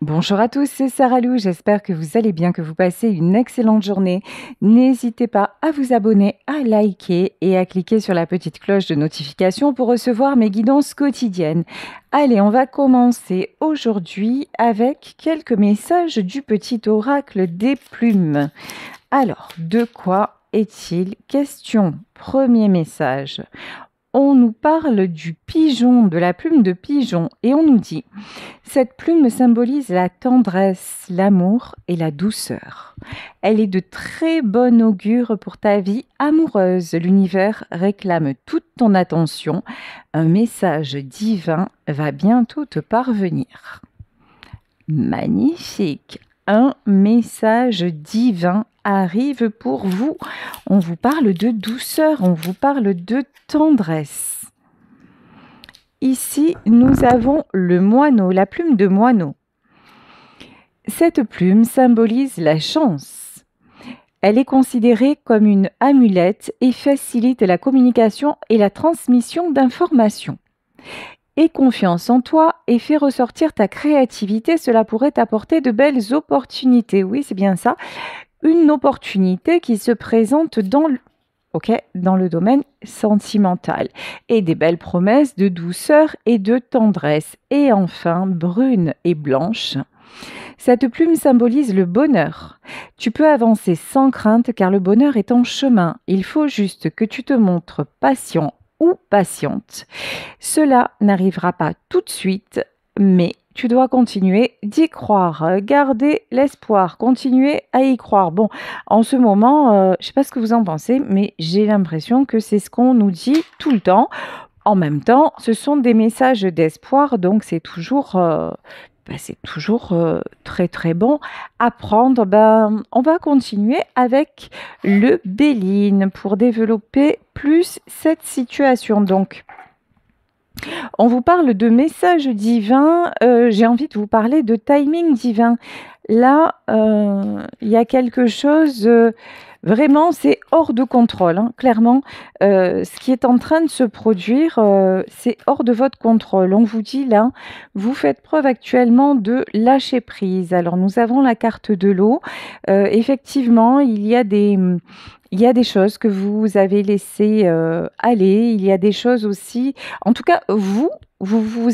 Bonjour à tous, c'est Sarah Lou, j'espère que vous allez bien, que vous passez une excellente journée. N'hésitez pas à vous abonner, à liker et à cliquer sur la petite cloche de notification pour recevoir mes guidances quotidiennes. Allez, on va commencer aujourd'hui avec quelques messages du petit oracle des plumes. Alors, de quoi est-il question? Premier message. On nous parle du pigeon, de la plume de pigeon, et on nous dit: cette plume symbolise la tendresse, l'amour et la douceur. Elle est de très bon augure pour ta vie amoureuse. L'univers réclame toute ton attention. Un message divin va bientôt te parvenir. Magnifique! Un message divin arrive pour vous. On vous parle de douceur, on vous parle de tendresse. Ici, nous avons le moineau, la plume de moineau. Cette plume symbolise la chance. Elle est considérée comme une amulette et facilite la communication et la transmission d'informations. Aie confiance en toi et fais ressortir ta créativité, cela pourrait t'apporter de belles opportunités. Oui, c'est bien ça. Une opportunité qui se présente dans le domaine sentimental. Et des belles promesses de douceur et de tendresse. Et enfin, brune et blanche. Cette plume symbolise le bonheur. Tu peux avancer sans crainte car le bonheur est en chemin. Il faut juste que tu te montres patient ou patiente. Cela n'arrivera pas tout de suite, mais tu dois continuer d'y croire, garder l'espoir, continuer à y croire. Bon, en ce moment, je ne sais pas ce que vous en pensez, mais j'ai l'impression que c'est ce qu'on nous dit tout le temps. En même temps, ce sont des messages d'espoir, donc c'est toujours, très très bon à prendre. On va continuer avec le Béline pour développer plus cette situation. Donc, on vous parle de messages divins, j'ai envie de vous parler de timing divin. Là, il y a quelque chose, vraiment, c'est hors de contrôle, hein, clairement. Ce qui est en train de se produire, c'est hors de votre contrôle. On vous dit là, vous faites preuve actuellement de lâcher prise. Alors, nous avons la carte de l'eau. Effectivement, il y a des choses que vous avez laissées aller. Il y a des choses aussi. En tout cas, vous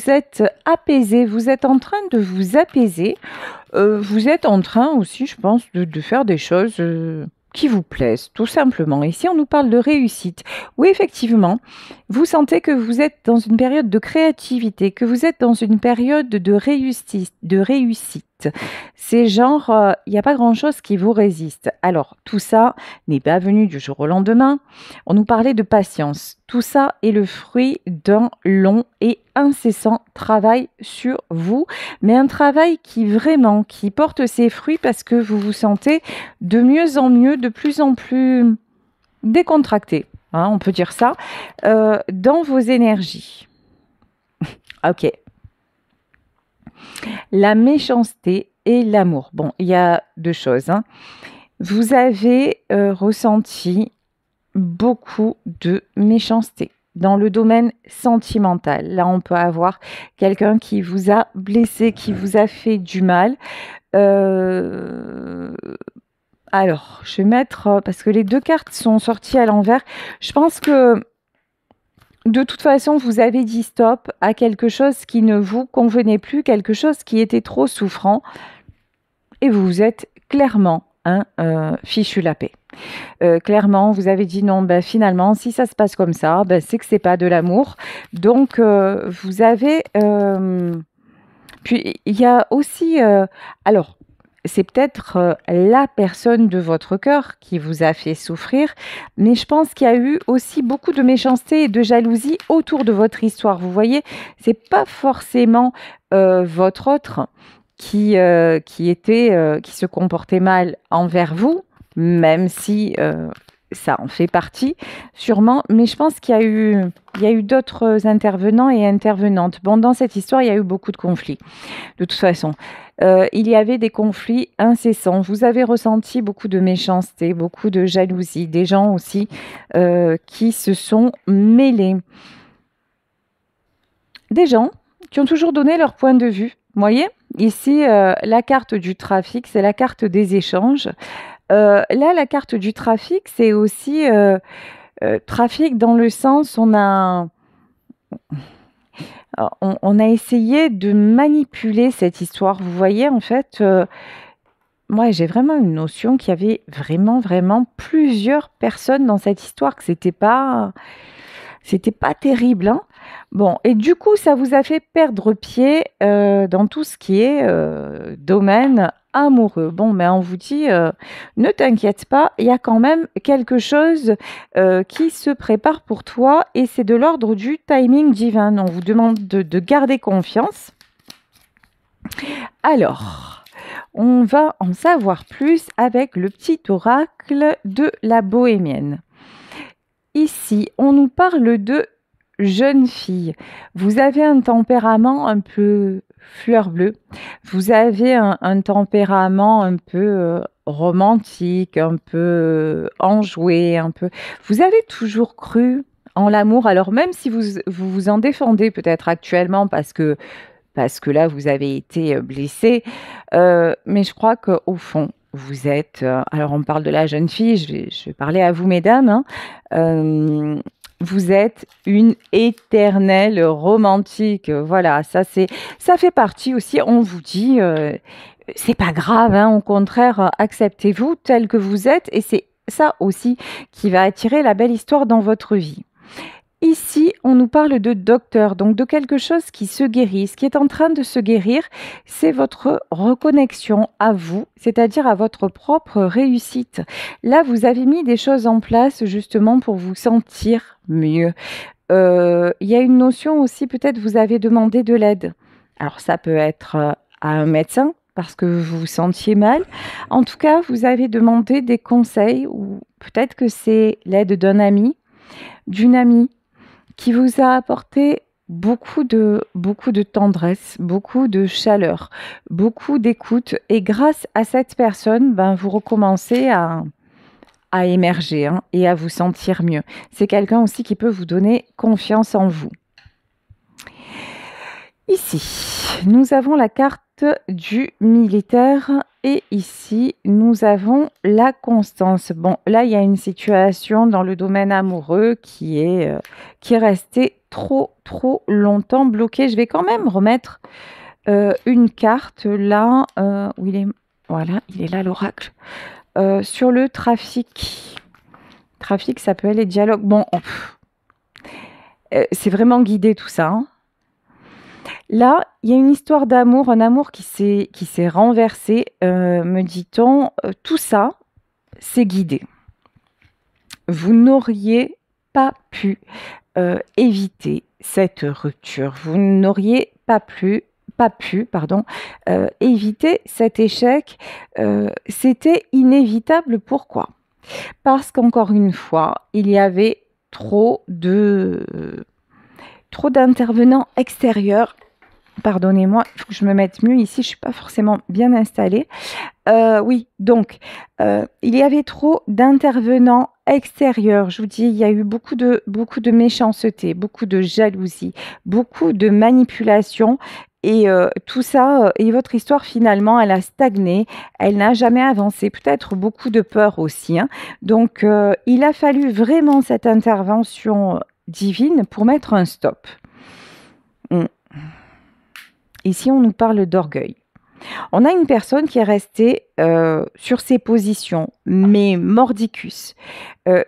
êtes apaisé. Vous êtes en train de vous apaiser. Vous êtes en train aussi, je pense, de faire des choses qui vous plaisent, tout simplement. Ici, on nous parle de réussite. Oui, effectivement, vous sentez que vous êtes dans une période de créativité, que vous êtes dans une période de réussite, C'est genre, il n'y a pas grand-chose qui vous résiste. Alors, tout ça n'est pas venu du jour au lendemain. On nous parlait de patience. Tout ça est le fruit d'un long et incessant travail sur vous, mais un travail qui porte ses fruits parce que vous vous sentez de mieux en mieux, de plus en plus décontracté, hein, on peut dire ça, dans vos énergies. Ok. La méchanceté et l'amour. Bon, il y a deux choses, hein. Vous avez ressenti beaucoup de méchanceté dans le domaine sentimental. Là, on peut avoir quelqu'un qui vous a blessé, qui vous a fait du mal. Alors, je vais mettre, parce que les deux cartes sont sorties à l'envers. Je pense que de toute façon, vous avez dit stop à quelque chose qui ne vous convenait plus, quelque chose qui était trop souffrant. Et vous vous êtes clairement fichu la paix. Clairement, vous avez dit non, finalement, si ça se passe comme ça, c'est que c'est pas de l'amour. Donc, vous avez... puis, il y a aussi... alors, c'est peut-être la personne de votre cœur qui vous a fait souffrir, mais je pense qu'il y a eu aussi beaucoup de méchanceté et de jalousie autour de votre histoire. Vous voyez, c'est pas forcément votre autre qui se comportait mal envers vous, même si ça en fait partie, sûrement. Mais je pense qu'il y a eu d'autres intervenants et intervenantes. Bon, dans cette histoire, il y a eu beaucoup de conflits, de toute façon. Il y avait des conflits incessants. Vous avez ressenti beaucoup de méchanceté, beaucoup de jalousie, des gens aussi qui se sont mêlés. Des gens qui ont toujours donné leur point de vue, vous voyez ? Ici, la carte du trafic, c'est la carte des échanges. Là, la carte du trafic, c'est aussi trafic dans le sens, on a essayé de manipuler cette histoire. Vous voyez, en fait, moi, j'ai vraiment une notion qu'il y avait vraiment, vraiment plusieurs personnes dans cette histoire, que c'était pas terrible, hein. Bon, et du coup, ça vous a fait perdre pied dans tout ce qui est domaine amoureux. Bon, mais on vous dit, ne t'inquiète pas, il y a quand même quelque chose qui se prépare pour toi et c'est de l'ordre du timing divin. On vous demande de garder confiance. Alors, on va en savoir plus avec le petit oracle de la bohémienne. Ici, on nous parle de jeune fille. Vous avez un tempérament un peu fleur bleue. Vous avez un tempérament un peu romantique, un peu enjoué, un peu. Vous avez toujours cru en l'amour. Alors même si vous en défendez peut-être actuellement parce que là vous avez été blessé, mais je crois qu'au fond vous êtes. Alors on parle de la jeune fille. Je vais parler à vous mesdames, hein. Euh, vous êtes une éternelle romantique. Voilà, ça fait partie aussi. On vous dit, c'est pas grave, hein, au contraire, acceptez-vous tel que vous êtes, et c'est ça aussi qui va attirer la belle histoire dans votre vie. Ici, on nous parle de docteur, donc de quelque chose qui se guérit. Ce qui est en train de se guérir, c'est votre reconnexion à vous, c'est-à-dire à votre propre réussite. Là, vous avez mis des choses en place justement pour vous sentir mieux. Il y a une notion aussi, peut-être vous avez demandé de l'aide. Alors ça peut être à un médecin parce que vous vous sentiez mal. En tout cas, vous avez demandé des conseils ou peut-être que c'est l'aide d'un ami, d'une amie qui vous a apporté beaucoup de tendresse, beaucoup de chaleur, beaucoup d'écoute. Et grâce à cette personne, ben, vous recommencez à émerger, hein, et à vous sentir mieux. C'est quelqu'un aussi qui peut vous donner confiance en vous. Ici, nous avons la carte du militaire et ici, nous avons la constance. Bon, là, il y a une situation dans le domaine amoureux qui est restée trop longtemps bloquée. Je vais quand même remettre une carte là où il est. Voilà, il est là l'oracle. Sur le trafic. Trafic, ça peut aller dialogue. Bon, c'est vraiment guidé tout ça, hein. Là, il y a une histoire d'amour, un amour qui s'est renversé, me dit-on. Tout ça, c'est guidé. Vous n'auriez pas pu éviter cette rupture. Vous n'auriez pas pu, pardon, éviter cet échec. C'était inévitable. Pourquoi? Parce qu'encore une fois, il y avait trop d'intervenants extérieurs. Pardonnez-moi, il faut que je me mette mieux ici, je ne suis pas forcément bien installée. Oui, donc, il y avait trop d'intervenants extérieurs. Je vous dis, il y a eu beaucoup de méchanceté, beaucoup de jalousie, beaucoup de manipulation. Et tout ça, et votre histoire finalement, elle a stagné, elle n'a jamais avancé. Peut-être beaucoup de peur aussi, hein. Donc, il a fallu vraiment cette intervention divine pour mettre un stop. Ici, on nous parle d'orgueil. On a une personne qui est restée sur ses positions, mais mordicus.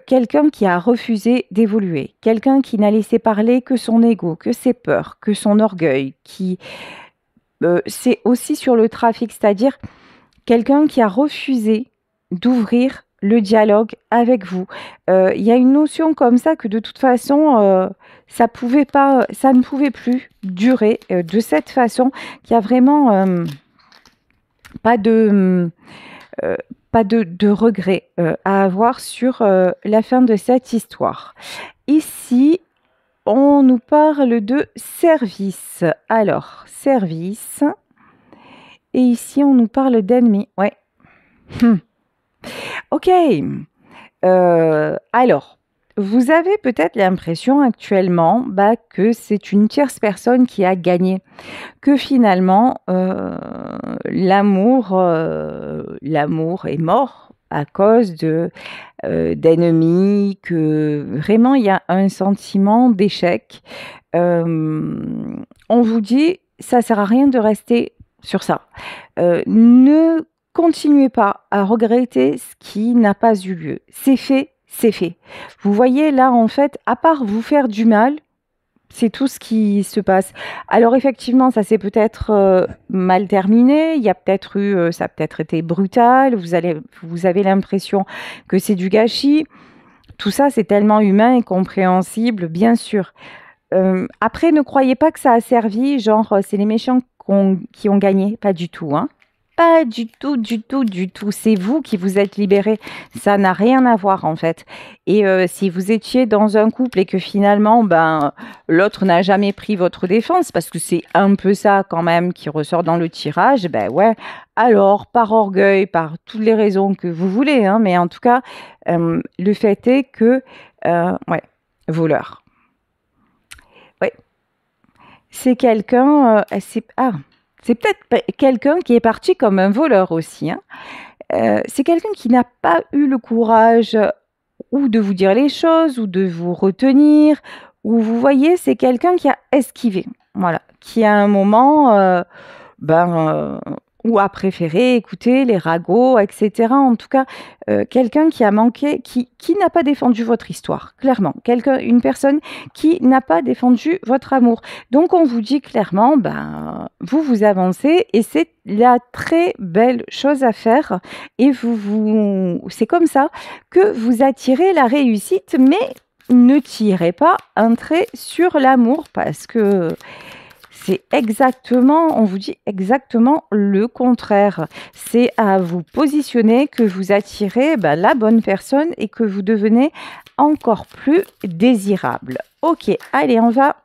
Quelqu'un qui a refusé d'évoluer. Quelqu'un qui n'a laissé parler que son ego, que ses peurs, que son orgueil. C'est aussi sur le trafic, c'est-à-dire quelqu'un qui a refusé d'ouvrir le dialogue avec vous. Il y a une notion comme ça que de toute façon, ça ne pouvait plus durer de cette façon, qu'il y a vraiment pas de, pas de regret à avoir sur la fin de cette histoire. Ici, on nous parle de service. Alors, service. Et ici, on nous parle d'ennemi. Ouais. Ok. Alors, vous avez peut-être l'impression actuellement que c'est une tierce personne qui a gagné, que finalement l'amour est mort à cause d'ennemis, que vraiment il y a un sentiment d'échec. On vous dit, ça sert à rien de rester sur ça. Ne continuez pas à regretter ce qui n'a pas eu lieu. C'est fait, c'est fait. Vous voyez là, en fait, à part vous faire du mal, c'est tout ce qui se passe. Alors effectivement, ça s'est peut-être mal terminé. Il y a peut-être eu, ça a peut-être été brutal. Vous avez l'impression que c'est du gâchis. Tout ça, c'est tellement humain et compréhensible, bien sûr. Après, ne croyez pas que ça a servi, genre, c'est les méchants qui ont gagné. Pas du tout, hein. Pas du tout, du tout, du tout. C'est vous qui vous êtes libérés. Ça n'a rien à voir, en fait. Et si vous étiez dans un couple et que finalement, l'autre n'a jamais pris votre défense, parce que c'est un peu ça quand même qui ressort dans le tirage, ben ouais. Alors, par orgueil, par toutes les raisons que vous voulez, hein, mais en tout cas, le fait est que, ouais, voleur. Ouais, c'est quelqu'un, c'est peut-être quelqu'un qui est parti comme un voleur aussi, hein. C'est quelqu'un qui n'a pas eu le courage ou de vous dire les choses ou de vous retenir, ou vous voyez, c'est quelqu'un qui a esquivé, voilà, qui à un moment, ben, ou a préféré écouter les ragots, etc. En tout cas, quelqu'un qui a manqué, qui n'a pas défendu votre histoire, clairement. Une personne qui n'a pas défendu votre amour. Donc, on vous dit clairement, vous avancez et c'est la très belle chose à faire. Et c'est comme ça que vous attirez la réussite, mais ne tirez pas un trait sur l'amour parce que c'est exactement, on vous dit exactement le contraire. C'est à vous positionner que vous attirez la bonne personne et que vous devenez encore plus désirable. Ok, allez, on va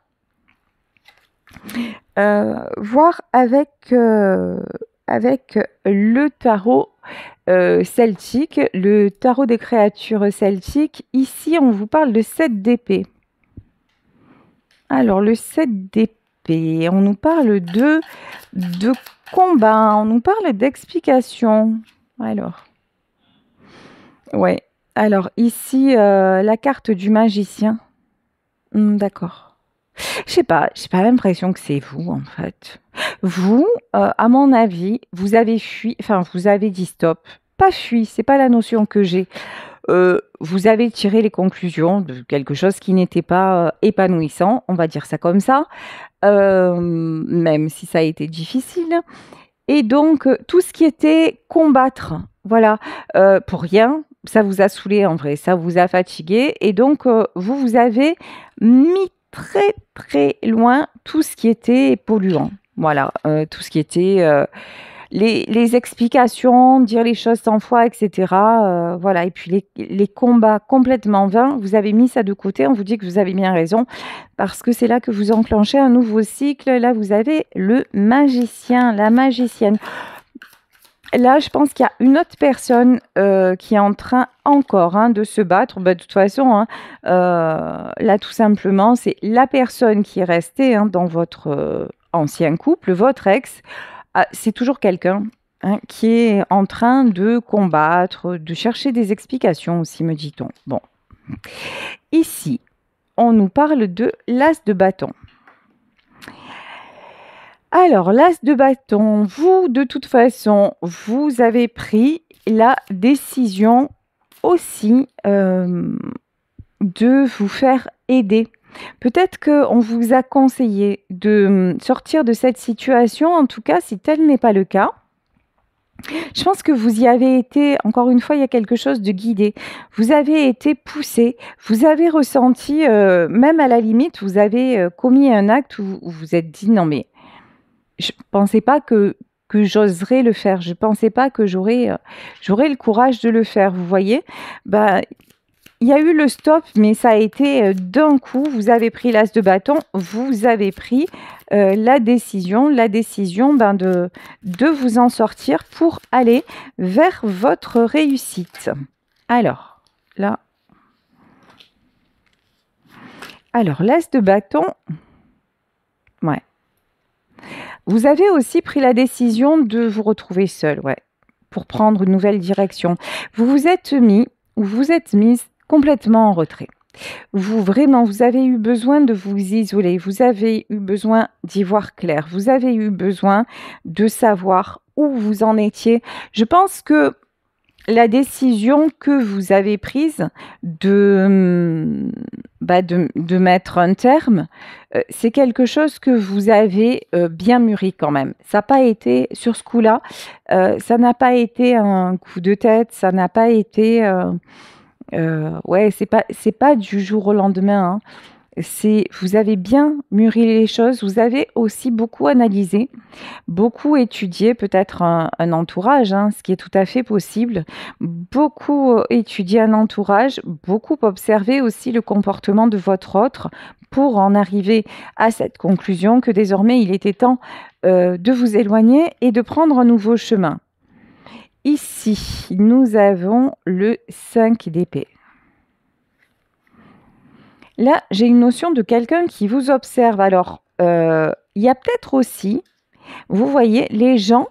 voir avec le tarot celtique, le tarot des créatures celtiques. Ici, on vous parle de 7 d'épée. Alors, le 7 d'épée. On nous parle de combat, on nous parle d'explication. Alors, ouais. Alors, ici, la carte du magicien. D'accord. Je sais pas, j'ai pas l'impression que c'est vous, en fait. Vous, à mon avis, vous avez fui, enfin, vous avez dit stop. Pas fui, c'est pas la notion que j'ai. Vous avez tiré les conclusions de quelque chose qui n'était pas épanouissant, on va dire ça comme ça, même si ça a été difficile. Et donc, tout ce qui était combattre, voilà, pour rien, ça vous a saoulé en vrai, ça vous a fatigué. Et donc, vous avez mis très très loin tout ce qui était polluant. Voilà, tout ce qui était les explications, dire les choses 100 fois, etc. Voilà, et puis les combats complètement vains, vous avez mis ça de côté, on vous dit que vous avez bien raison, parce que c'est là que vous enclenchez un nouveau cycle. Là, vous avez le magicien, la magicienne. Là, je pense qu'il y a une autre personne qui est en train encore de se battre. De toute façon, là, tout simplement, c'est la personne qui est restée dans votre ancien couple, votre ex. C'est toujours quelqu'un qui est en train de combattre, de chercher des explications aussi, me dit-on. Bon. Ici, on nous parle de l'as de bâton. Alors, l'as de bâton, vous, de toute façon, vous avez pris la décision aussi de vous faire aider. Peut-être qu'on vous a conseillé de sortir de cette situation, en tout cas, si tel n'est pas le cas. Je pense que vous y avez été, encore une fois, il y a quelque chose de guidé. Vous avez été poussé, vous avez ressenti, même à la limite, vous avez commis un acte où vous vous êtes dit, non mais, je ne pensais pas que j'oserais le faire, je ne pensais pas que j'aurais le courage de le faire, vous voyez. Il y a eu le stop, mais ça a été d'un coup. Vous avez pris l'as de bâton, vous avez pris la décision de vous en sortir pour aller vers votre réussite. Alors, là, Alors, l'as de bâton, ouais. Vous avez aussi pris la décision de vous retrouver seul, ouais, pour prendre une nouvelle direction. Vous vous êtes mis ou vous êtes mise complètement en retrait. Vous avez eu besoin de vous isoler, vous avez eu besoin d'y voir clair, vous avez eu besoin de savoir où vous en étiez. Je pense que la décision que vous avez prise de mettre un terme, c'est quelque chose que vous avez bien mûri quand même. Ça n'a pas été, sur ce coup-là, ça n'a pas été un coup de tête, ça n'a pas été... ouais, c'est pas du jour au lendemain, hein. Vous avez bien mûri les choses, vous avez aussi beaucoup analysé, beaucoup étudié, peut-être un entourage, hein, ce qui est tout à fait possible. Beaucoup étudié un entourage, beaucoup observé aussi le comportement de votre autre pour en arriver à cette conclusion que désormais il était temps de vous éloigner et de prendre un nouveau chemin. Ici, nous avons le 5 d'épée. Là, j'ai une notion de quelqu'un qui vous observe. Alors, il y a peut-être aussi, vous voyez, les gens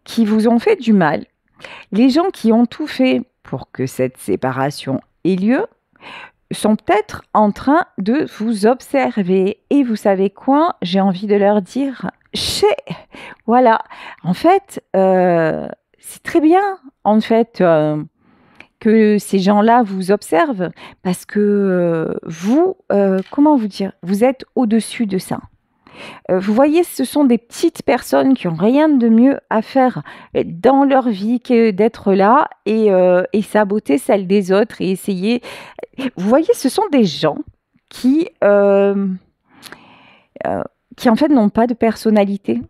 qui vous ont fait du mal, les gens qui ont tout fait pour que cette séparation ait lieu, sont peut-être en train de vous observer. Et vous savez quoi? J'ai envie de leur dire, voilà. En fait, c'est très bien, en fait, que ces gens-là vous observent parce que vous, comment vous dire, vous êtes au-dessus de ça. Vous voyez, ce sont des petites personnes qui n'ont rien de mieux à faire dans leur vie que d'être là et saboter celle des autres et essayer. Vous voyez, ce sont des gens qui, en fait n'ont pas de personnalité.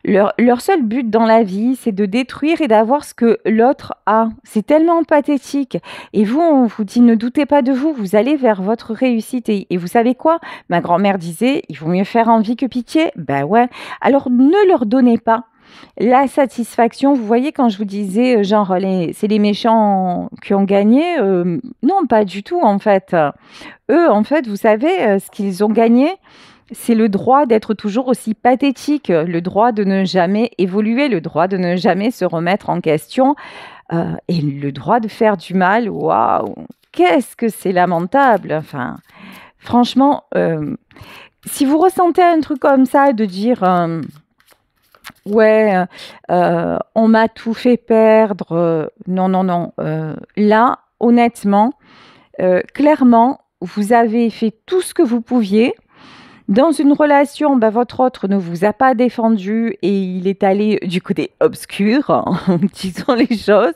Leur seul but dans la vie, c'est de détruire et d'avoir ce que l'autre a. C'est tellement pathétique. Et vous, on vous dit, ne doutez pas de vous, vous allez vers votre réussite. Et vous savez quoi? Ma grand-mère disait, il vaut mieux faire envie que pitié. Ben ouais. Alors ne leur donnez pas la satisfaction. Vous voyez, quand je vous disais, genre, c'est les méchants qui ont gagné, non, pas du tout, en fait. Eux, en fait, vous savez, ce qu'ils ont gagné, c'est le droit d'être toujours aussi pathétique, le droit de ne jamais évoluer, le droit de ne jamais se remettre en question et le droit de faire du mal. Waouh, qu'est-ce que c'est lamentable. Enfin, franchement, si vous ressentez un truc comme ça, de dire ouais, on m'a tout fait perdre, non, non, non. Là, honnêtement, clairement, vous avez fait tout ce que vous pouviez. Dans une relation, votre autre ne vous a pas défendu et il est allé du côté obscur, disons les choses.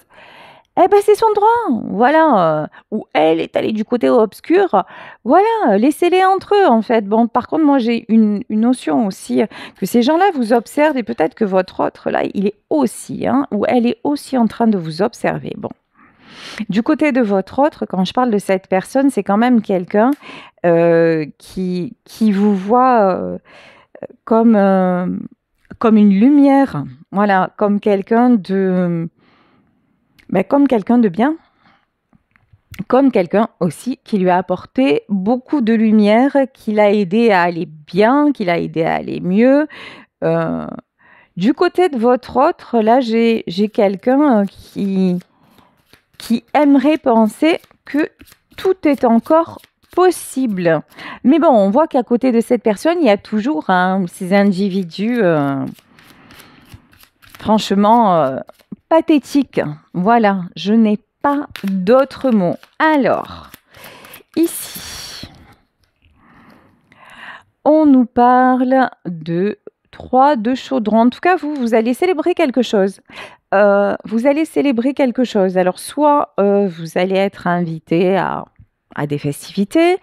Eh ben, c'est son droit, voilà. Ou elle est allée du côté obscur, voilà. Laissez-les entre eux, en fait. Bon, par contre, moi, j'ai une notion aussi que ces gens-là vous observent et peut-être que votre autre, là, il est aussi, ou elle est aussi en train de vous observer. Bon. Du côté de votre autre, quand je parle de cette personne, c'est quand même quelqu'un qui vous voit comme une lumière, voilà, comme quelqu'un de bien, comme quelqu'un aussi qui lui a apporté beaucoup de lumière, qui l'a aidé à aller bien, qui l'a aidé à aller mieux. Du côté de votre autre, là, j'ai quelqu'un qui aimerait penser que tout est encore possible. Mais bon, on voit qu'à côté de cette personne, il y a toujours ces individus franchement pathétiques. Voilà, je n'ai pas d'autres mots. Alors, ici, on nous parle de 3 de chaudron. En tout cas, vous allez célébrer quelque chose. Vous allez célébrer quelque chose. Alors, soit vous allez être invité à des festivités,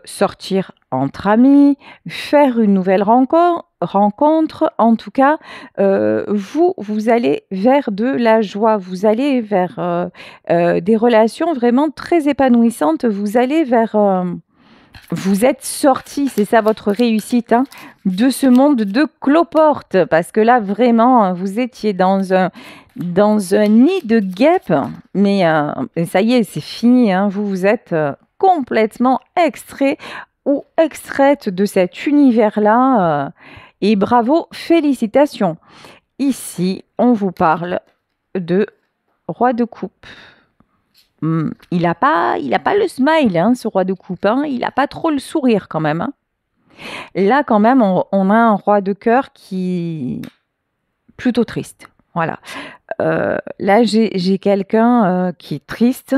sortir entre amis, faire une nouvelle rencontre. En tout cas, vous allez vers de la joie, vous allez vers des relations vraiment très épanouissantes, vous allez vers... vous êtes sorti, c'est ça votre réussite, de ce monde de cloporte, parce que là vraiment vous étiez dans un nid de guêpes, mais ça y est, c'est fini, vous êtes complètement extrait ou extraite de cet univers-là. Et bravo, félicitations. Ici, on vous parle de roi de coupe. Il n'a pas le smile, hein, ce roi de coupe. Hein. Il n'a pas trop le sourire quand même. Hein. Là, quand même, on a un roi de cœur qui est plutôt triste. Voilà. Là, j'ai quelqu'un qui est triste,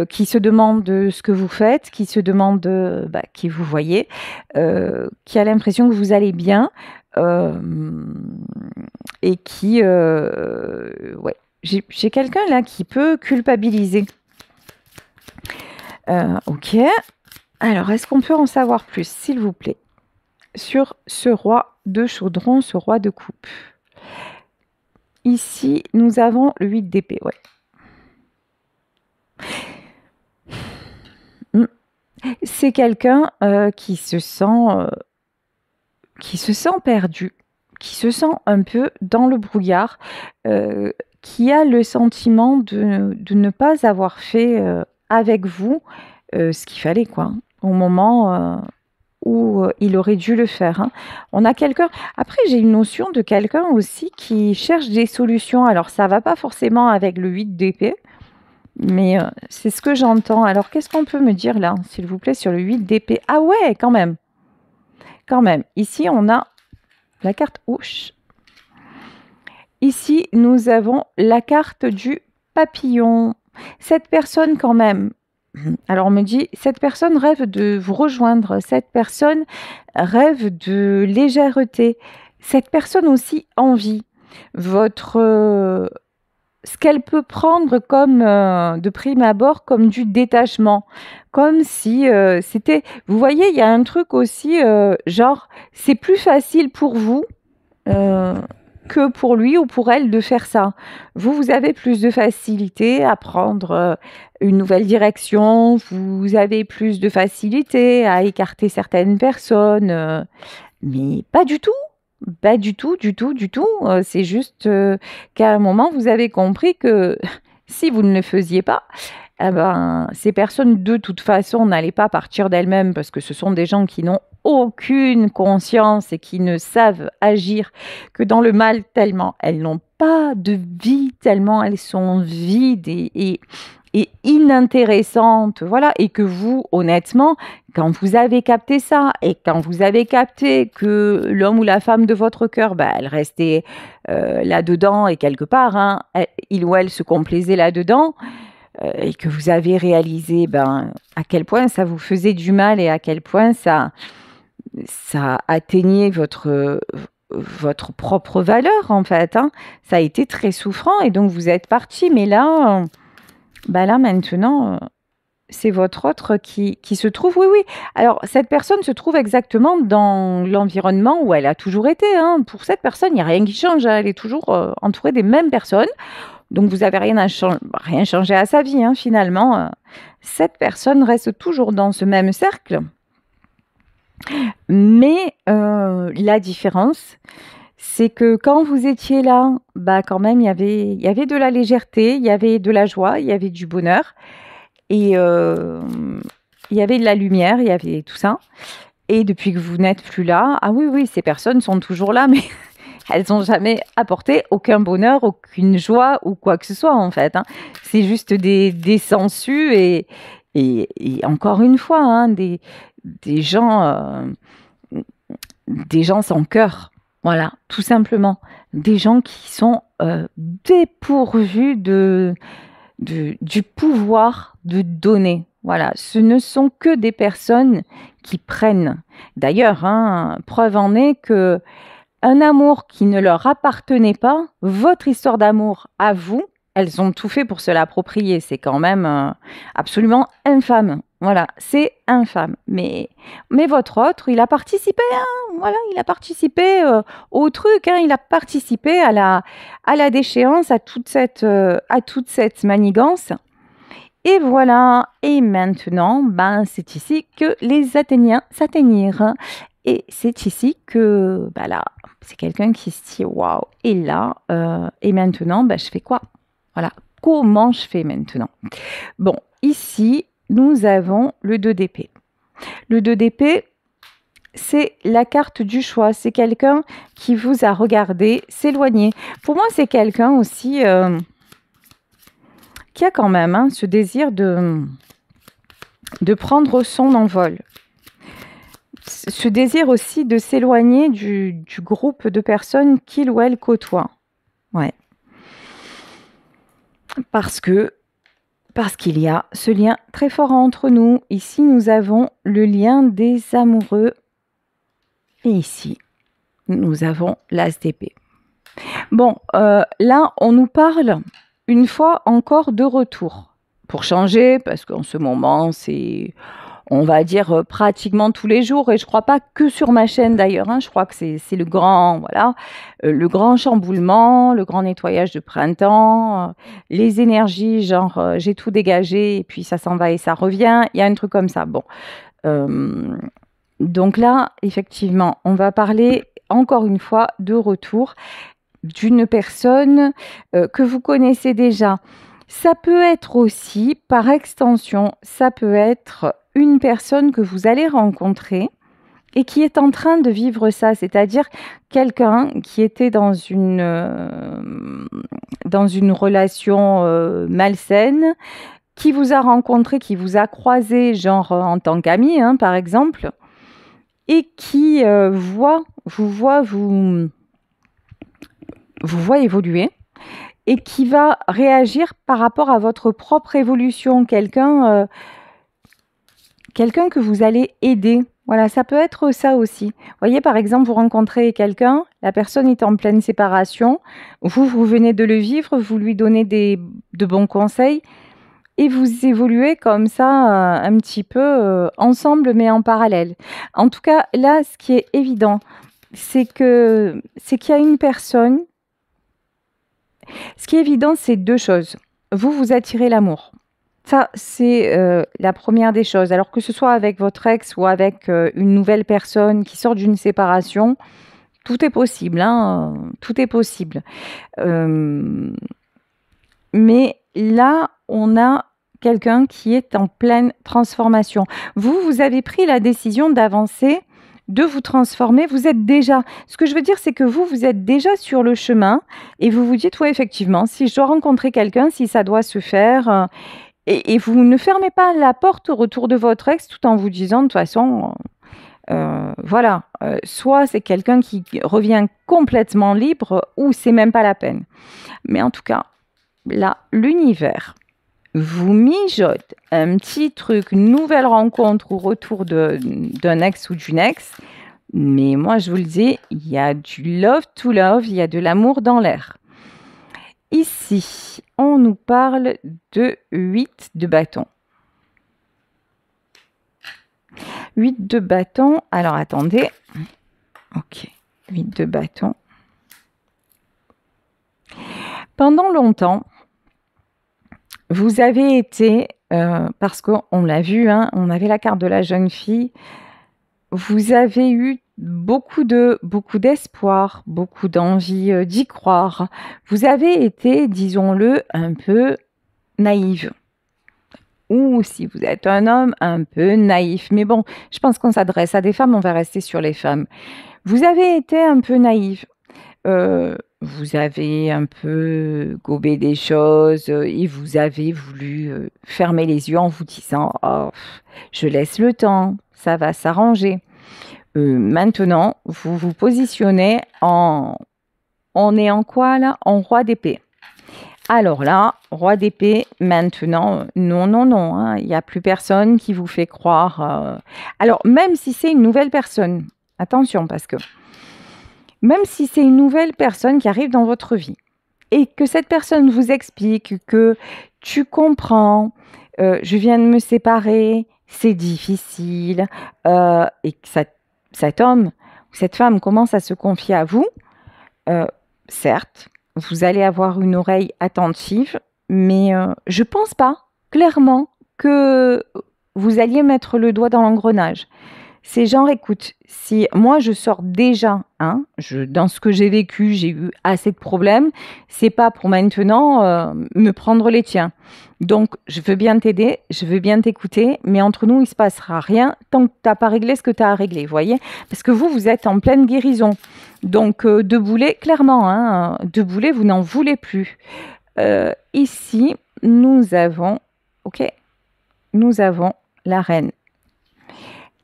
qui se demande ce que vous faites, qui se demande qui vous voyez, qui a l'impression que vous allez bien et qui... ouais. J'ai quelqu'un là qui peut culpabiliser. Ok. Alors, est-ce qu'on peut en savoir plus, s'il vous plaît, sur ce roi de chaudron, ce roi de coupe? Ici, nous avons le 8 d'épée, ouais. C'est quelqu'un qui se sent perdu, qui se sent un peu dans le brouillard, qui a le sentiment de ne pas avoir fait avec vous ce qu'il fallait, quoi, au moment où il aurait dû le faire. Hein. On a quelqu'un... Après, j'ai une notion de quelqu'un aussi qui cherche des solutions. Alors, ça ne va pas forcément avec le 8 d'épée, mais c'est ce que j'entends. Alors, qu'est-ce qu'on peut me dire là, s'il vous plaît, sur le 8 d'épée? Ah ouais, quand même. Quand même. Ici, on a la carte Ouche. Ici, nous avons la carte du papillon. Cette personne, quand même... Alors, on me dit, cette personne rêve de vous rejoindre. Cette personne rêve de légèreté. Cette personne aussi envie votre... ce qu'elle peut prendre comme, de prime abord, comme du détachement. Comme si c'était... Vous voyez, il y a un truc aussi, genre, c'est plus facile pour vous que pour lui ou pour elle de faire ça. Vous avez plus de facilité à prendre une nouvelle direction, vous avez plus de facilité à écarter certaines personnes, mais pas du tout. Pas du tout, du tout, du tout. C'est juste qu'à un moment, vous avez compris que si vous ne le faisiez pas, eh ben, ces personnes, de toute façon, n'allaient pas partir d'elles-mêmes parce que ce sont des gens qui n'ont aucune conscience et qui ne savent agir que dans le mal, tellement elles n'ont pas de vie, tellement elles sont vides et inintéressantes. Voilà. Et que vous, honnêtement, quand vous avez capté ça et quand vous avez capté que l'homme ou la femme de votre cœur, elle restait là-dedans et quelque part, hein, il ou elle se complaisait là-dedans, et que vous avez réalisé à quel point ça vous faisait du mal et à quel point ça atteignait votre propre valeur, en fait. Hein. Ça a été très souffrant et donc vous êtes parti. Mais là, là maintenant, c'est votre autre qui se trouve. Oui, oui. Alors, cette personne se trouve exactement dans l'environnement où elle a toujours été. Hein. Pour cette personne, il n'y a rien qui change. Hein. Elle est toujours entourée des mêmes personnes. Donc, vous n'avez rien changé à sa vie, hein, finalement. Cette personne reste toujours dans ce même cercle. Mais la différence, c'est que quand vous étiez là, quand même, il y avait de la légèreté, il y avait de la joie, il y avait du bonheur. Et il y avait de la lumière, il y avait tout ça. Et depuis que vous n'êtes plus là, ah oui, oui, ces personnes sont toujours là, mais elles n'ont jamais apporté aucun bonheur, aucune joie ou quoi que ce soit, en fait. Hein. C'est juste des sangsues et encore une fois, hein, des gens sans cœur. Voilà, tout simplement. Des gens qui sont dépourvus du pouvoir de donner. Voilà, ce ne sont que des personnes qui prennent. D'ailleurs, hein, preuve en est que un amour qui ne leur appartenait pas, votre histoire d'amour à vous, elles ont tout fait pour se l'approprier. C'est quand même absolument infâme. Voilà, c'est infâme. Mais votre autre, il a participé, hein, voilà, il a participé au truc, hein, il a participé à la déchéance, à toute cette manigance. Et voilà, et maintenant, c'est ici que les Athéniens s'atteignirent. Et c'est ici que, là, c'est quelqu'un qui se dit, waouh, et là, et maintenant, je fais quoi? Voilà, comment je fais maintenant? Bon, ici, nous avons le 2 d'épée. Le 2 d'épée, c'est la carte du choix. C'est quelqu'un qui vous a regardé s'éloigner. Pour moi, c'est quelqu'un aussi qui a quand même ce désir de prendre son envol. Ce désir aussi de s'éloigner du groupe de personnes qu'il ou elle côtoie. Ouais. Parce qu'il y a ce lien très fort entre nous. Ici, nous avons le lien des amoureux. Et ici, nous avons l'as d'épée. Bon, là, on nous parle une fois encore de retour. Pour changer, parce qu'en ce moment, c'est, on va dire, pratiquement tous les jours. Et je ne crois pas que sur ma chaîne d'ailleurs. Je crois que c'est le grand, voilà, le grand chamboulement, le grand nettoyage de printemps, les énergies, genre j'ai tout dégagé et puis ça s'en va et ça revient. Il y a un truc comme ça. Bon. Donc là, effectivement, on va parler encore une fois de retour d'une personne que vous connaissez déjà. Ça peut être aussi, par extension, ça peut être une personne que vous allez rencontrer et qui est en train de vivre ça, c'est-à-dire quelqu'un qui était dans une relation malsaine, qui vous a rencontré, qui vous a croisé, genre en tant qu'ami, par exemple, et qui vous voit évoluer et qui va réagir par rapport à votre propre évolution. Quelqu'un que vous allez aider. Voilà, ça peut être ça aussi. Vous voyez, par exemple, vous rencontrez quelqu'un, la personne est en pleine séparation, vous venez de le vivre, vous lui donnez de bons conseils et vous évoluez comme ça un petit peu ensemble, mais en parallèle. En tout cas, là, ce qui est évident, c'est qu'il y a une personne. Ce qui est évident, c'est deux choses. Vous attirez l'amour. Ça, c'est la première des choses. Alors que ce soit avec votre ex ou avec une nouvelle personne qui sort d'une séparation, tout est possible. Tout est possible. Mais là, on a quelqu'un qui est en pleine transformation. Vous avez pris la décision d'avancer, de vous transformer. Vous êtes déjà... Ce que je veux dire, c'est que vous êtes déjà sur le chemin et vous vous dites, oui, effectivement, si je dois rencontrer quelqu'un, si ça doit se faire... et vous ne fermez pas la porte au retour de votre ex tout en vous disant, de toute façon... voilà, soit c'est quelqu'un qui revient complètement libre ou c'est même pas la peine. Mais en tout cas, là, l'univers vous mijote un petit truc, nouvelle rencontre ou retour d'un ex ou d'une ex. Mais moi, je vous le dis, il y a du love to love, il y a de l'amour dans l'air. Ici, on nous parle de 8 de bâton. 8 de bâton. Alors, attendez. Ok, 8 de bâton. Pendant longtemps, vous avez été, parce qu'on l'a vu, on avait la carte de la jeune fille, vous avez eu beaucoup d'espoir, beaucoup d'envie d'y croire. Vous avez été, disons-le, un peu naïve. Ou si vous êtes un homme, un peu naïf. Mais bon, je pense qu'on s'adresse à des femmes, on va rester sur les femmes. Vous avez été un peu naïve. Vous avez un peu gobé des choses et vous avez voulu fermer les yeux en vous disant « Oh, je laisse le temps, ça va s'arranger ». Maintenant, vous vous positionnez en... On est en quoi là? En roi d'épée. Alors là, roi d'épée, maintenant, non. Il n'y a plus personne qui vous fait croire. Alors, même si c'est une nouvelle personne, attention parce que même si c'est une nouvelle personne qui arrive dans votre vie et que cette personne vous explique que tu comprends, je viens de me séparer, c'est difficile, et que cet homme ou cette femme commence à se confier à vous, certes, vous allez avoir une oreille attentive, mais je ne pense pas clairement que vous alliez mettre le doigt dans l'engrenage. C'est genre, écoute, si moi je sors déjà, hein, dans ce que j'ai vécu, j'ai eu assez de problèmes, c'est pas pour maintenant me prendre les tiens. Donc, je veux bien t'aider, je veux bien t'écouter, mais entre nous, il se passera rien tant que tu n'as pas réglé ce que tu as à régler, vous voyez? Parce que vous êtes en pleine guérison. Donc, de boulet, clairement, hein, de boulet, vous n'en voulez plus. Ici, nous avons, ok, nous avons la reine.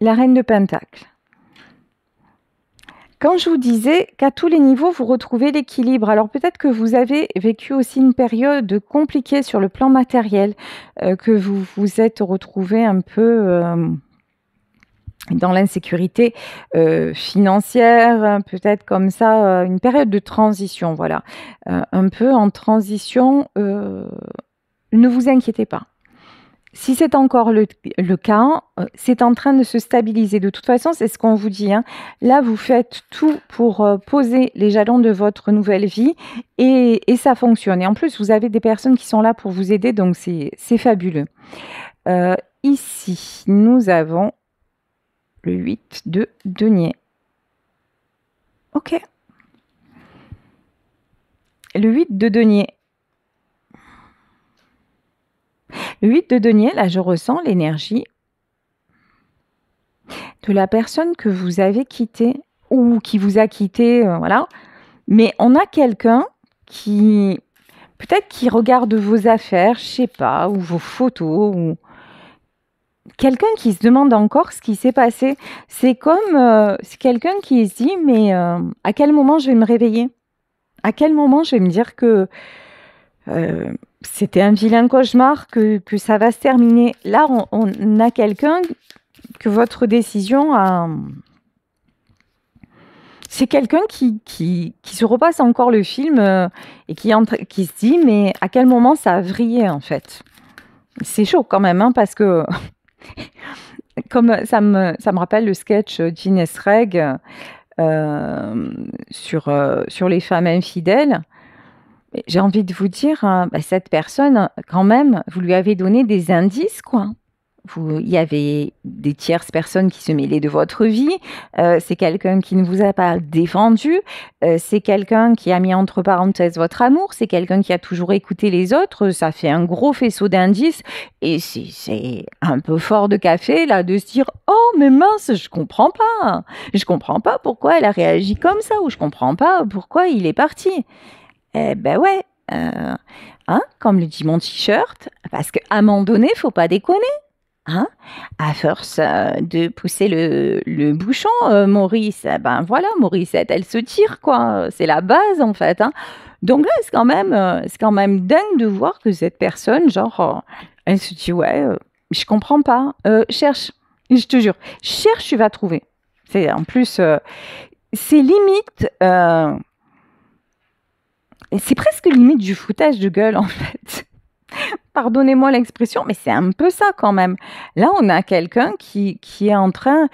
La reine de Pentacle. Quand je vous disais qu'à tous les niveaux, vous retrouvez l'équilibre, alors peut-être que vous avez vécu aussi une période compliquée sur le plan matériel, que vous vous êtes retrouvé un peu dans l'insécurité financière, peut-être comme ça, une période de transition, voilà. Un peu en transition, ne vous inquiétez pas. Si c'est encore le cas, c'est en train de se stabiliser. De toute façon, c'est ce qu'on vous dit, hein. Là, vous faites tout pour poser les jalons de votre nouvelle vie et ça fonctionne. Et en plus, vous avez des personnes qui sont là pour vous aider, donc c'est fabuleux. Ici, nous avons le 8 de denier. Ok. Le 8 de denier. Le 8 de denier, là, je ressens l'énergie de la personne que vous avez quittée ou qui vous a quitté, voilà. Mais on a quelqu'un qui, peut-être qui regarde vos affaires, je sais pas, ou vos photos, ou quelqu'un qui se demande encore ce qui s'est passé. C'est comme, c'est quelqu'un qui se dit, mais à quel moment je vais me réveiller? À quel moment je vais me dire que c'était un vilain cauchemar, que ça va se terminer. Là, on a quelqu'un que votre décision a... C'est quelqu'un qui se repasse encore le film et qui se dit, mais à quel moment ça a vrillé, en fait? C'est chaud quand même, hein, parce que comme ça me rappelle le sketch d'Inès Reg sur les femmes infidèles. J'ai envie de vous dire, cette personne, quand même, vous lui avez donné des indices, quoi. Il y avait des tierces personnes qui se mêlaient de votre vie. C'est quelqu'un qui ne vous a pas défendu. C'est quelqu'un qui a mis entre parenthèses votre amour. C'est quelqu'un qui a toujours écouté les autres. Ça fait un gros faisceau d'indices. Et c'est un peu fort de café, là, de se dire « Oh, mais mince, je comprends pas. Je comprends pas pourquoi elle a réagi comme ça. Ou je comprends pas pourquoi il est parti. » Eh ben ouais, hein, comme le dit mon t-shirt, parce qu'à un moment donné, faut pas déconner. Hein, à force de pousser le bouchon, Maurice, ben voilà, Mauricette, elle se tire, quoi. C'est la base, en fait. Hein. Donc là, c'est quand même dingue de voir que cette personne, genre, elle se dit, ouais, je comprends pas. Cherche, je te jure, cherche, tu vas trouver. En plus, c'est limite... c'est presque limite du foutage de gueule, en fait. Pardonnez-moi l'expression, mais c'est un peu ça quand même. Là, on a quelqu'un qui est en train...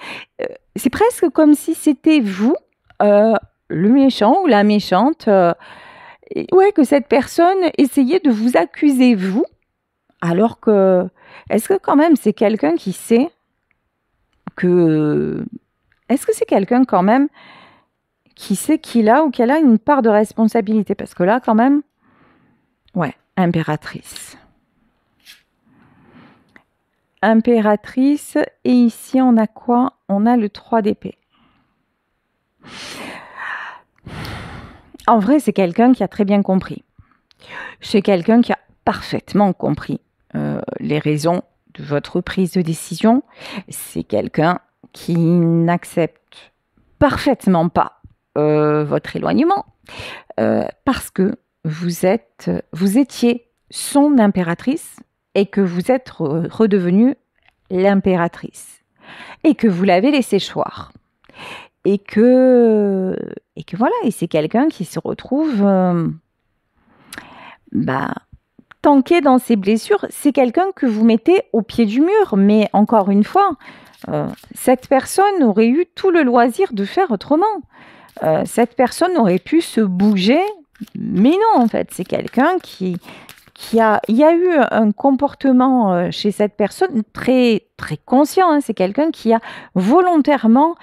c'est presque comme si c'était vous, le méchant ou la méchante. Ouais, que cette personne essayait de vous accuser, vous, alors que... Est-ce que quand même c'est quelqu'un qui sait que... Est-ce que c'est quelqu'un quand même qui sait qu'il a ou qu'elle a une part de responsabilité? Parce que là, quand même... Ouais, impératrice. Impératrice, et ici on a quoi? On a le 3 d'épée. En vrai, c'est quelqu'un qui a très bien compris. C'est quelqu'un qui a parfaitement compris les raisons de votre prise de décision. C'est quelqu'un qui n'accepte parfaitement pas votre éloignement parce que vous étiez son impératrice et que vous êtes redevenue l'impératrice et que vous l'avez laissé choir et que voilà, et c'est quelqu'un qui se retrouve tanké dans ses blessures. C'est quelqu'un que vous mettez au pied du mur, mais encore une fois, cette personne aurait eu tout le loisir de faire autrement. Cette personne aurait pu se bouger, mais non, en fait, c'est quelqu'un qui il y a eu un comportement chez cette personne très, très conscient, hein. C'est quelqu'un qui a volontairement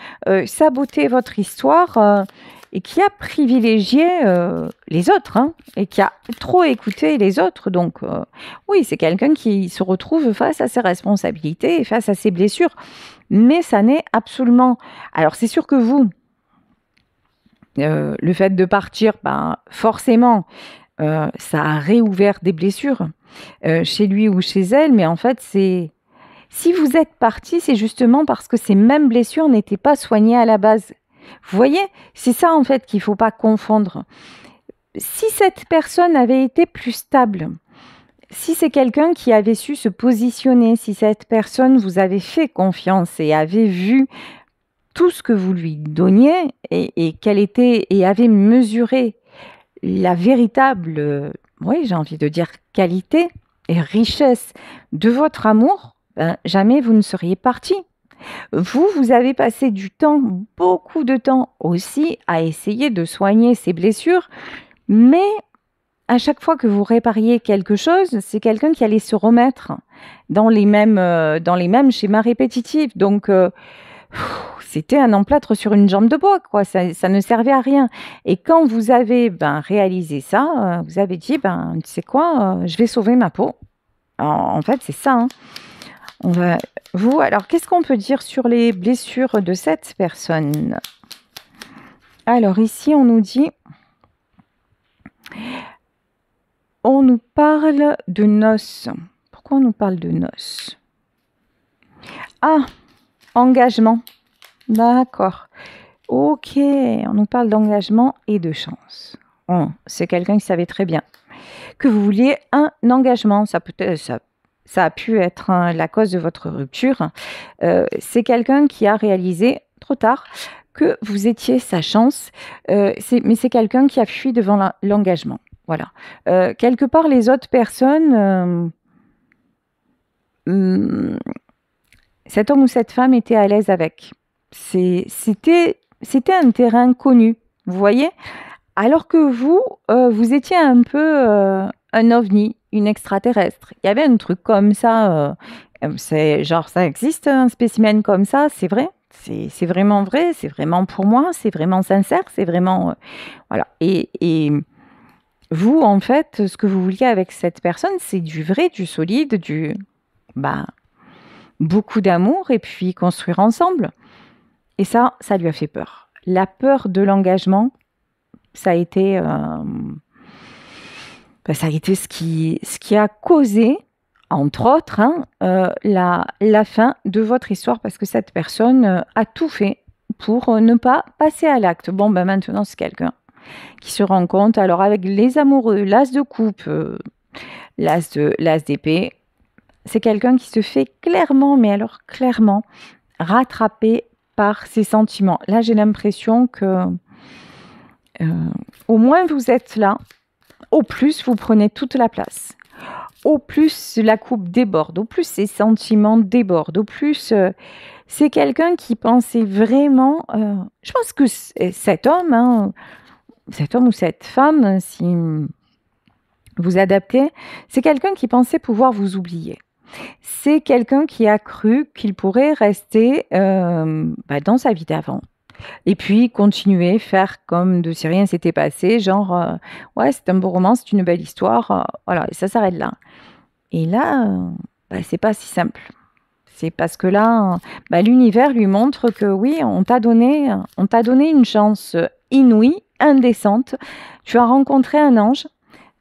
saboté votre histoire et qui a privilégié les autres, hein, et qui a trop écouté les autres. Donc, oui, c'est quelqu'un qui se retrouve face à ses responsabilités et face à ses blessures. Mais ça n'est absolument... Alors, c'est sûr que vous, le fait de partir, ben, forcément, ça a réouvert des blessures chez lui ou chez elle, mais en fait, c'est... Si vous êtes parti, c'est justement parce que ces mêmes blessures n'étaient pas soignées à la base. Vous voyez, c'est ça en fait qu'il ne faut pas confondre. Si cette personne avait été plus stable, si c'est quelqu'un qui avait su se positionner, si cette personne vous avait fait confiance et avait vu tout ce que vous lui donniez et qu'elle était et avait mesuré la véritable, oui, j'ai envie de dire qualité et richesse de votre amour, ben, jamais vous ne seriez parti. Vous avez passé du temps, beaucoup de temps aussi, à essayer de soigner ces blessures, mais à chaque fois que vous répariez quelque chose, c'est quelqu'un qui allait se remettre dans les mêmes schémas répétitifs. Donc, c'était un emplâtre sur une jambe de bois, quoi. Ça ne servait à rien. Et quand vous avez réalisé ça, vous avez dit, tu sais quoi, je vais sauver ma peau. En fait, c'est ça, hein. Alors, qu'est-ce qu'on peut dire sur les blessures de cette personne? Alors, ici, on nous dit, on nous parle de noces. Pourquoi on nous parle de noces? Ah, engagement. D'accord. Ok, on nous parle d'engagement et de chance. Oh, c'est quelqu'un qui savait très bien que vous vouliez un engagement. Ça a pu être la cause de votre rupture. C'est quelqu'un qui a réalisé trop tard que vous étiez sa chance, mais c'est quelqu'un qui a fui devant l'engagement. Voilà. Quelque part, les autres personnes, cet homme ou cette femme était à l'aise avec. C'était un terrain connu, vous voyez? Alors que vous, vous étiez un peu un ovni, une extraterrestre. Il y avait un truc comme ça, c'est genre ça existe, un spécimen comme ça, c'est vrai, c'est vraiment vrai, c'est vraiment pour moi, c'est vraiment sincère, c'est vraiment... voilà. Et vous, en fait, ce que vous vouliez avec cette personne, c'est du vrai, du solide, beaucoup d'amour et puis construire ensemble. Et ça lui a fait peur. La peur de l'engagement, ça a été ce qui a causé, entre autres, la fin de votre histoire, parce que cette personne a tout fait pour ne pas passer à l'acte. Bon, maintenant, c'est quelqu'un qui se rend compte, alors avec les amoureux, l'as de coupe, l'as d'épée, c'est quelqu'un qui se fait clairement, mais alors clairement, rattraper par ses sentiments. Là, j'ai l'impression que au moins vous êtes là, au plus vous prenez toute la place, au plus la coupe déborde, au plus ses sentiments débordent, au plus c'est quelqu'un qui pensait vraiment, je pense que cet homme ou cette femme, si vous adaptez, c'est quelqu'un qui pensait pouvoir vous oublier. C'est quelqu'un qui a cru qu'il pourrait rester dans sa vie d'avant. Et puis continuer, faire comme de si rien s'était passé, genre ouais, c'est un beau roman, c'est une belle histoire, voilà, et ça s'arrête là. Et là, c'est pas si simple. C'est parce que là, l'univers lui montre que oui, on t'a donné une chance inouïe, indécente. Tu as rencontré un ange,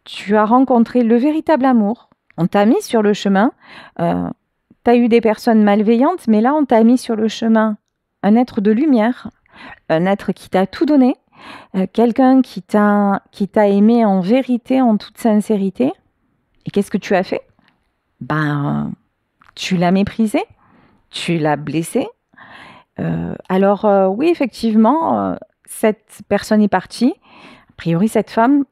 tu as rencontré le véritable amour. On t'a mis sur le chemin. Tu as eu des personnes malveillantes, mais là, on t'a mis sur le chemin un être de lumière, un être qui t'a tout donné, quelqu'un qui t'a aimé en vérité, en toute sincérité. Et qu'est-ce que tu as fait? Tu l'as méprisé, tu l'as blessé. Alors oui, effectivement, cette personne est partie. A priori, cette femme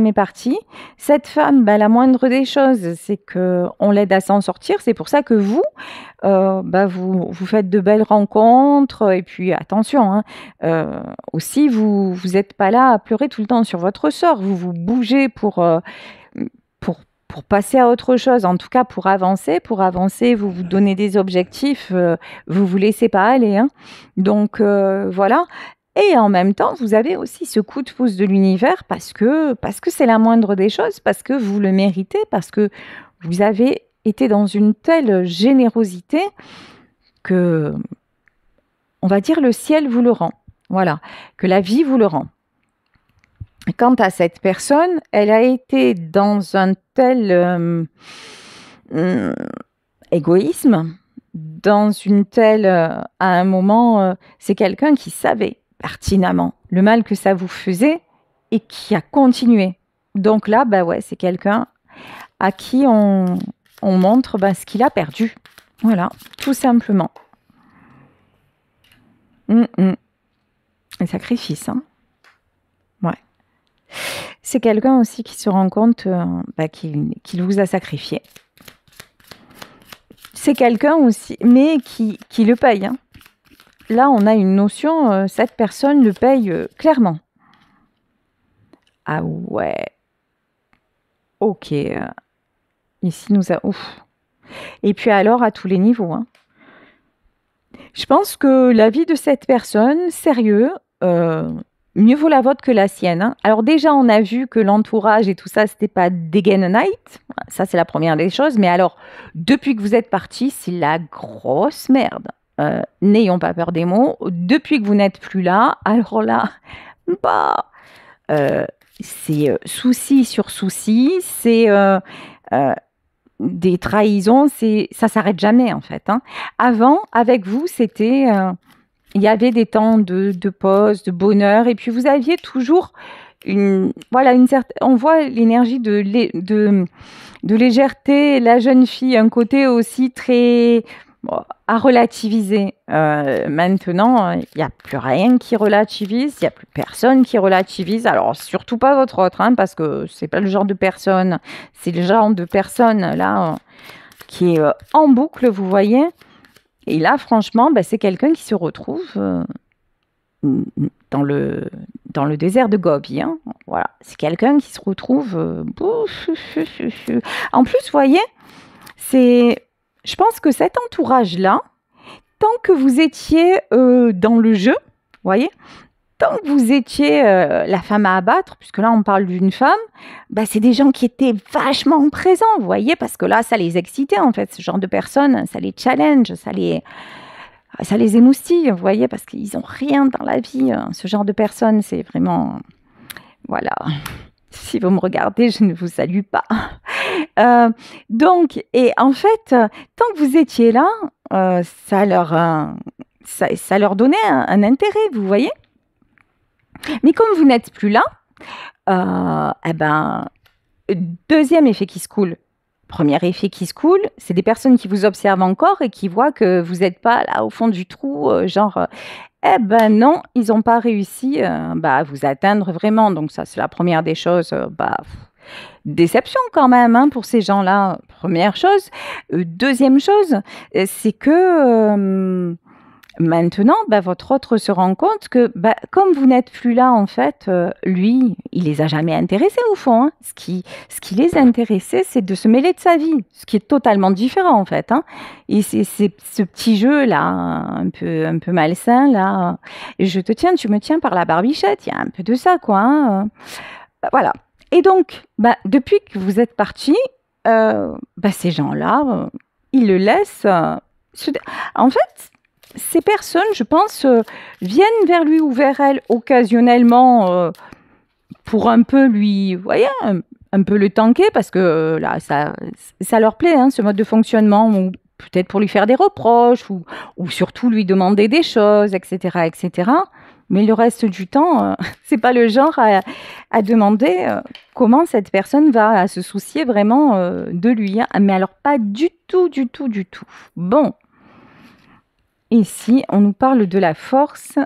est partie. Cette femme, la moindre des choses, c'est qu'on l'aide à s'en sortir. C'est pour ça que vous faites de belles rencontres. Et puis, attention, aussi, vous n'êtes pas là à pleurer tout le temps sur votre sort. Vous bougez pour pour passer à autre chose, en tout cas pour avancer. Pour avancer, vous vous donnez des objectifs, vous vous laissez pas aller, hein. Donc voilà. Et en même temps, vous avez aussi ce coup de pouce de l'univers parce que c'est la moindre des choses, parce que vous le méritez, parce que vous avez été dans une telle générosité que, on va dire, le ciel vous le rend. Voilà, que la vie vous le rend. Quant à cette personne, elle a été dans un tel égoïsme, dans une telle... à un moment, c'est quelqu'un qui savait pertinemment le mal que ça vous faisait et qui a continué. Donc là, bah ouais, c'est quelqu'un à qui on montre ce qu'il a perdu. Voilà, tout simplement. Un sacrifice, hein. Ouais. C'est quelqu'un aussi qui se rend compte qu'il vous a sacrifié. C'est quelqu'un aussi, mais qui le paye, hein. Là, on a une notion, cette personne le paye clairement. Ah ouais. Ok. Ici, nous a... Ouf. Et puis alors, à tous les niveaux, hein. Je pense que la vie de cette personne, sérieux, mieux vaut la vôtre que la sienne, hein. Alors déjà, on a vu que l'entourage et tout ça, c'était pas Degen Night. Ça, c'est la première des choses. Mais alors, depuis que vous êtes parti, c'est la grosse merde. N'ayons pas peur des mots. Depuis que vous n'êtes plus là, alors là, c'est souci sur souci, c'est des trahisons, ça s'arrête jamais en fait, hein. Avant, avec vous, c'était... il y avait des temps de pause, de bonheur, et puis vous aviez toujours une certaine... On voit l'énergie de légèreté, la jeune fille, un côté aussi très... à relativiser. Maintenant, il n'y a plus rien qui relativise, il n'y a plus personne qui relativise. Alors, surtout pas votre autre, hein, parce que c'est pas le genre de personne, c'est le genre de personne là qui est en boucle, vous voyez. Et là, franchement, c'est quelqu'un qui se retrouve dans le désert de Gobi, hein. Voilà, c'est quelqu'un qui se retrouve... En plus, vous voyez, je pense que cet entourage-là, tant que vous étiez dans le jeu, vous voyez, tant que vous étiez la femme à abattre, puisque là on parle d'une femme, c'est des gens qui étaient vachement présents, vous voyez, parce que là ça les excitait en fait, ce genre de personnes, ça les challenge, ça les émoustille, vous voyez, parce qu'ils n'ont rien dans la vie, ce genre de personnes, c'est vraiment... Voilà. Si vous me regardez, je ne vous salue pas. Donc, et en fait, tant que vous étiez là, ça leur donnait un intérêt, vous voyez. Mais comme vous n'êtes plus là, deuxième effet qui se coule. Premier effet qui se coule, c'est des personnes qui vous observent encore et qui voient que vous n'êtes pas là au fond du trou, non, ils n'ont pas réussi à vous atteindre vraiment. Donc ça, c'est la première des choses. Déception quand même, hein, pour ces gens-là. Première chose. Deuxième chose, c'est que maintenant, votre autre se rend compte que comme vous n'êtes plus là, en fait, lui, il les a jamais intéressés au fond, hein. Ce qui les intéressait, c'est de se mêler de sa vie, ce qui est totalement différent en fait, hein. Et c'est ce petit jeu là, un peu malsain là. Je te tiens, tu me tiens par la barbichette. Il y a un peu de ça, quoi, hein. Voilà. Et donc, depuis que vous êtes parti, ces gens-là, ils le laissent. En fait, ces personnes, je pense, viennent vers lui ou vers elle occasionnellement pour un peu lui, vous voyez, un peu le tanker parce que là, ça leur plaît, hein, ce mode de fonctionnement, ou peut-être pour lui faire des reproches ou surtout lui demander des choses, etc., etc. Mais le reste du temps, c'est pas le genre à demander comment cette personne va se soucier vraiment de lui, hein. Mais alors pas du tout, du tout, du tout. Bon. Ici, on nous parle de la force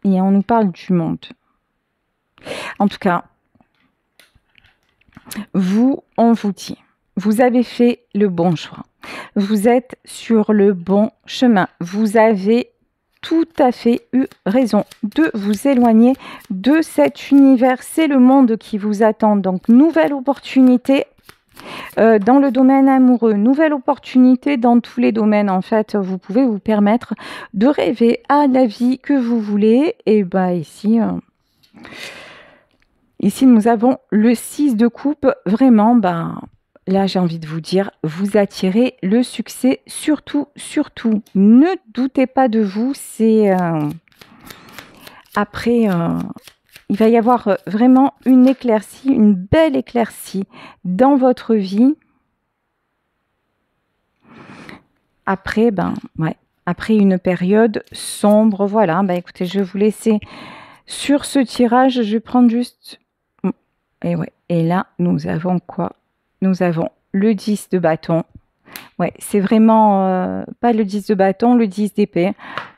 et on nous parle du monde. En tout cas, on vous dit, vous avez fait le bon choix. Vous êtes sur le bon chemin. Vous avez tout à fait eu raison de vous éloigner de cet univers. C'est le monde qui vous attend. Donc, nouvelle opportunité Dans le domaine amoureux, nouvelle opportunité dans tous les domaines. En fait, vous pouvez vous permettre de rêver à la vie que vous voulez. Et bah ici, nous avons le 6 de coupe. Vraiment, là, j'ai envie de vous dire, vous attirez le succès. Surtout, surtout, ne doutez pas de vous. C'est après, il va y avoir vraiment une éclaircie, une belle éclaircie dans votre vie. Après, après une période sombre, voilà. Écoutez, je vais vous laisser sur ce tirage. Je vais prendre juste... Et ouais. Et là, nous avons quoi? Nous avons le 10 de bâton. Ouais, c'est vraiment pas le 10 de bâton, le 10 d'épée.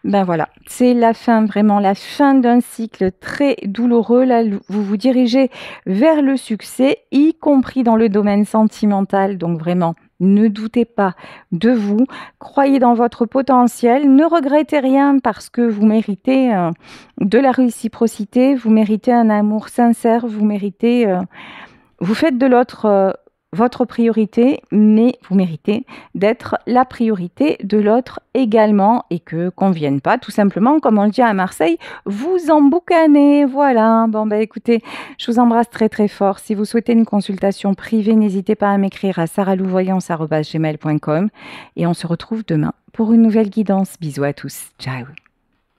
Voilà, c'est la fin, vraiment la fin d'un cycle très douloureux. Là, vous vous dirigez vers le succès, y compris dans le domaine sentimental. Donc vraiment, ne doutez pas de vous, croyez dans votre potentiel, ne regrettez rien parce que vous méritez de la réciprocité, vous méritez un amour sincère, vous méritez, vous faites de l'autre votre priorité, mais vous méritez d'être la priorité de l'autre également et que qu'on ne vienne pas tout simplement, comme on le dit à Marseille, vous emboucaner. Voilà, écoutez, je vous embrasse très très fort. Si vous souhaitez une consultation privée, n'hésitez pas à m'écrire à saralouvoyance@gmail.com et on se retrouve demain pour une nouvelle guidance. Bisous à tous, ciao.